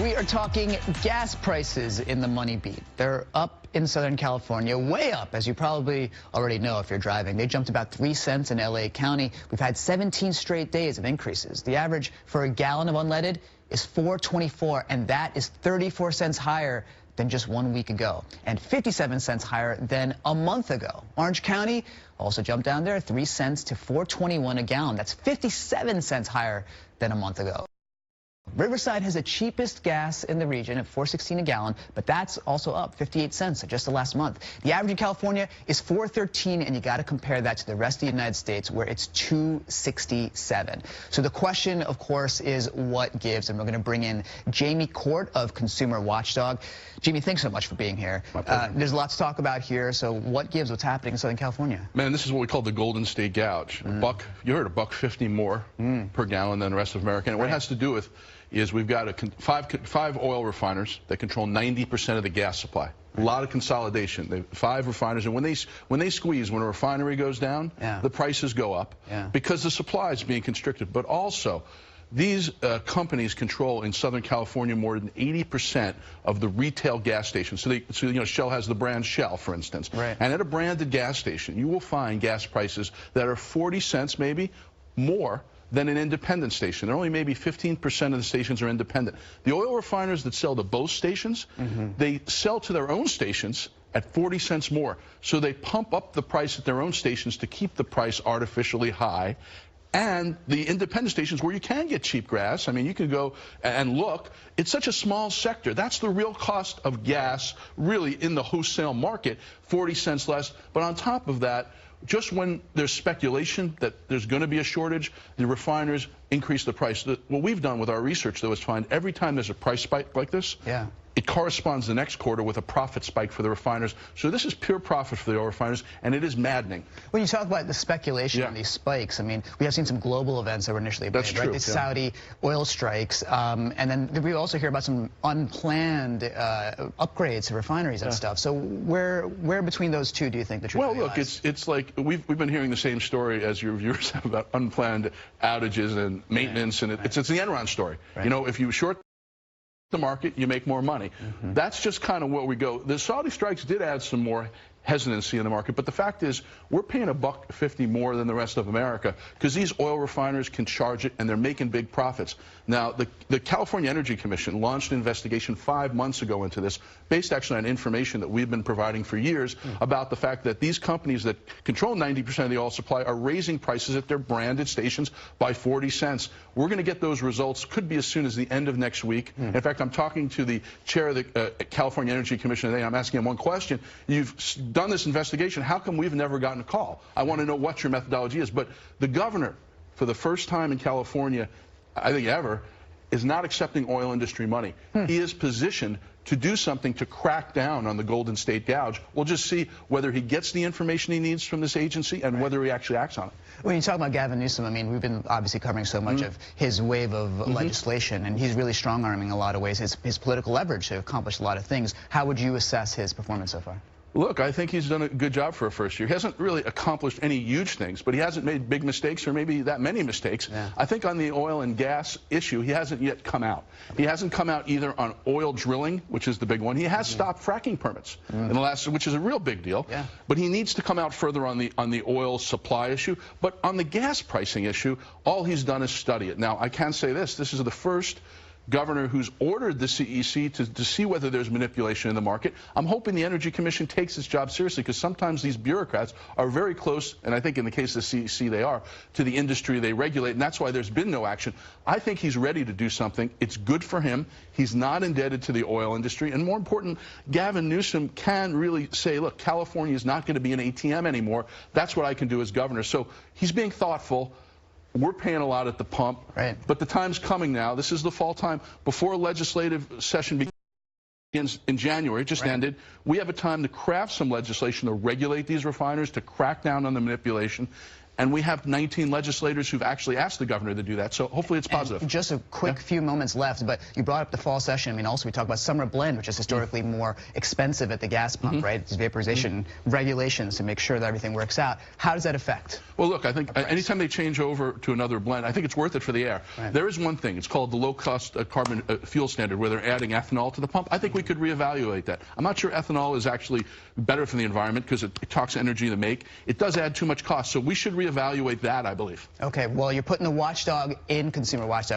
We are talking gas prices in the money beat. They're up in Southern California, way up, as you probably already know if you're driving. They jumped about 3 cents in LA County. We've had 17 straight days of increases. The average for a gallon of unleaded is $4.24, and that is 34 cents higher than just 1 week ago, and 57 cents higher than a month ago. Orange County also jumped down there 3 cents to $4.21 a gallon. That's 57 cents higher than a month ago. Riverside has the cheapest gas in the region at $4.16 a gallon, but that's also up 58 cents just the last month. The average in California is $4.13, and you got to compare that to the rest of the United States, where it's $2.67. So the question, of course, is what gives, and we're going to bring in Jamie Court of Consumer Watchdog. Jamie, thanks so much for being here. There's a lot to talk about here. So what gives? What's happening in Southern California? Man, this is what we call the Golden State Gouge. You heard $1.50 more per gallon than the rest of America. And what it has to do with is we've got five oil refiners that control 90% of the gas supply. A lot of consolidation. 5 refiners, and when they squeeze, when a refinery goes down, the prices go up because the supply is being constricted. But also, these companies control in Southern California more than 80% of the retail gas stations. So you know, Shell has the brand Shell, for instance. And at a branded gas station, you will find gas prices that are 40 cents maybe more than an independent station. There are only maybe 15% of the stations are independent. The oil refiners that sell to both stations, they sell to their own stations at 40 cents more. So they pump up the price at their own stations to keep the price artificially high. And the independent stations where you can get cheap gas, I mean, you can go and look, it's such a small sector. That's the real cost of gas, really, in the wholesale market, 40 cents less. But on top of that, just when there's speculation that there's going to be a shortage, the refiners increase the price. What we've done with our research, though, is find every time there's a price spike like this, it corresponds the next quarter with a profit spike for the refiners. So this is pure profit for the oil refiners, and it is maddening. When you talk about the speculation and these spikes, I mean, we have seen some global events that were initially blamed, right? The Saudi oil strikes, and then we also hear about some unplanned upgrades to refineries and stuff. So where between those two do you think the truth lies? Well, look, it's like we've been hearing the same story as your viewers have about unplanned outages and maintenance, and it's the Enron story. You know, if you short the market, you make more money. That's just kind of where we go. The Saudi strikes did add some more hesitancy in the market, but the fact is we're paying $1.50 more than the rest of America because these oil refiners can charge it, and they're making big profits. Now, the California Energy Commission launched an investigation 5 months ago into this, based actually on information that we've been providing for years about the fact that these companies that control 90% of the oil supply are raising prices at their branded stations by 40 cents. We're going to get those results, could be as soon as the end of next week. In fact, I'm talking to the chair of the California Energy Commission today. I'm asking him one question. You've done this investigation. How come we've never gotten a call? I want to know what your methodology is. But the governor, for the first time in California, I think ever, is not accepting oil industry money. He is positioned to do something to crack down on the Golden State Gouge. We'll just see whether he gets the information he needs from this agency and whether he actually acts on it. When you talk about Gavin Newsom, I mean, we've been obviously covering so much of his wave of legislation, and he's really strong-arming in a lot of ways his political leverage to accomplish a lot of things. How would you assess his performance so far? Look, I think he's done a good job for a first year. He hasn't really accomplished any huge things, but he hasn't made big mistakes or maybe that many mistakes. I think on the oil and gas issue, he hasn't yet come out. He hasn't come out either on oil drilling, which is the big one. He has stopped fracking permits in the last, which is a real big deal. But he needs to come out further on the oil supply issue. But on the gas pricing issue, all he's done is study it. Now, I can say this. This is the first governor who's ordered the CEC to see whether there's manipulation in the market. I'm hoping the Energy Commission takes its job seriously, because sometimes these bureaucrats are very close, and I think in the case of the CEC they are, to the industry they regulate, and that's why there's been no action. I think he's ready to do something. It's good for him. He's not indebted to the oil industry, and more important, Gavin Newsom can really say, look, California is not going to be an ATM anymore. That's what I can do as governor. So he's being thoughtful. We're paying a lot at the pump, but the time's coming now. This is the fall time. Before legislative session begins in January, it just ended, we have a time to craft some legislation to regulate these refiners, to crack down on the manipulation. and we have 19 legislators who've actually asked the governor to do that. So hopefully it's positive. And just a quick few moments left, but you brought up the fall session. I mean, also we talked about summer blend, which is historically more expensive at the gas pump, right? These vaporization regulations to make sure that everything works out. How does that affect? Well, look, I think anytime they change over to another blend, I think it's worth it for the air. Right. There is one thing. It's called the low-cost carbon fuel standard, where they're adding ethanol to the pump. I think we could reevaluate that. I'm not sure ethanol is actually better for the environment because it talks energy to make. It does add too much cost, so we should reevaluate that, I believe. Okay, well, you're putting the watchdog in Consumer Watchdog.